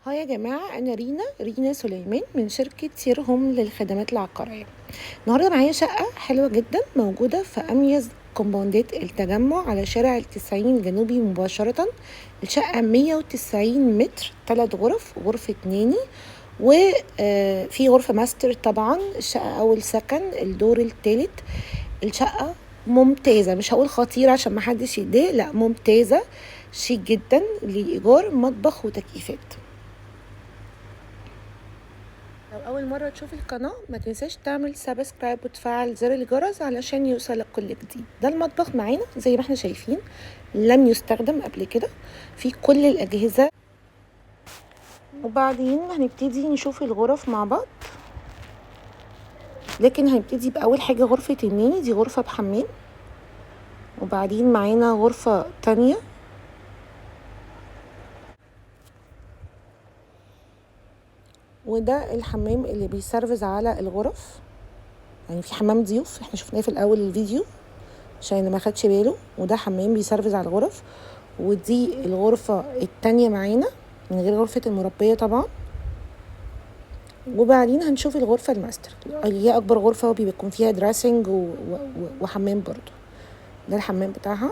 هاي يا جماعة، أنا رينا سليمان من شركة سير هوم للخدمات العقارية. النهاردة معايا شقة حلوة جدا موجودة في أميز كومباوندات التجمع على شارع التسعين الجنوبي مباشرة. الشقة 190 متر، 3 غرف، غرفة ناني وفي غرفة ماستر. طبعا الشقة أول سكن، الدور الثالث. الشقة ممتازة، مش هقول خطيرة عشان محدش يتضايق، لا ممتازة، شيك جدا، لإيجار، مطبخ وتكييفات. لو أول مرة تشوف القناة ما تنساش تعمل سبسكرايب وتفعل زر الجرس علشان يوصلك كل جديد. ده المطبخ معانا زي ما احنا شايفين، لم يستخدم قبل كده، في كل الأجهزة. وبعدين هنبتدي نشوف الغرف مع بعض، لكن هنبتدي بأول حاجة غرفة الناني. دي غرفة بحمام، وبعدين معانا غرفة تانية وده الحمام اللي بيسرفز على الغرف. يعني في حمام ضيوف احنا شفناه في الأول الفيديو عشان اللي ما خدش باله، وده حمام بيسرفز على الغرف. ودي الغرفة التانية معانا من غير غرفة المربية طبعا. وبعدين هنشوف الغرفة الماستر اللي هي أكبر غرفة وبيكون فيها دراسنج وحمام برضو. ده الحمام بتاعها.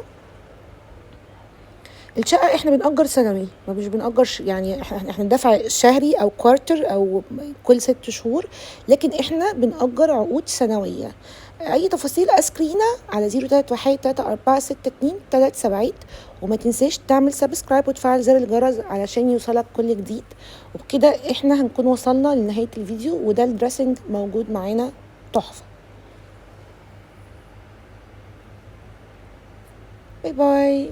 الشقة احنا بنأجر سنوي، ما مش بنأجر يعني احنا بندفع شهري أو كوارتر أو كل 6 شهور، لكن احنا بنأجر عقود سنوية. أي تفاصيل أسكرينا على 031 3462 378. وما تنساش تعمل سبسكرايب وتفعل زر الجرس علشان يوصلك كل جديد. وبكده احنا هنكون وصلنا لنهاية الفيديو، وده الدريسنج موجود معانا تحفة. باي باي.